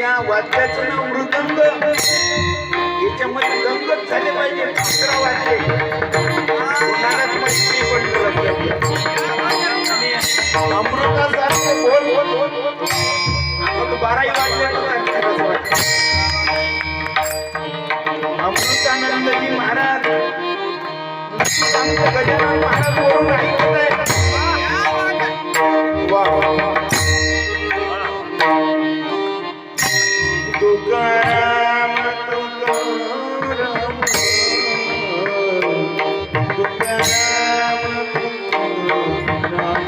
या वाद्याचं नाव मृदंग. याच्यामध्ये गंगत झाले पाहिजे. अकरा वाद्ये कोणालाच माहिती पडलं अमृतासारखं बोल बोल बोल बोल 12 वाजले अमृतानंदजी महाराज गजानन महाराज वरून ऐकत आहे. तुकाराम तुकाराम तुकाराम तुकाराम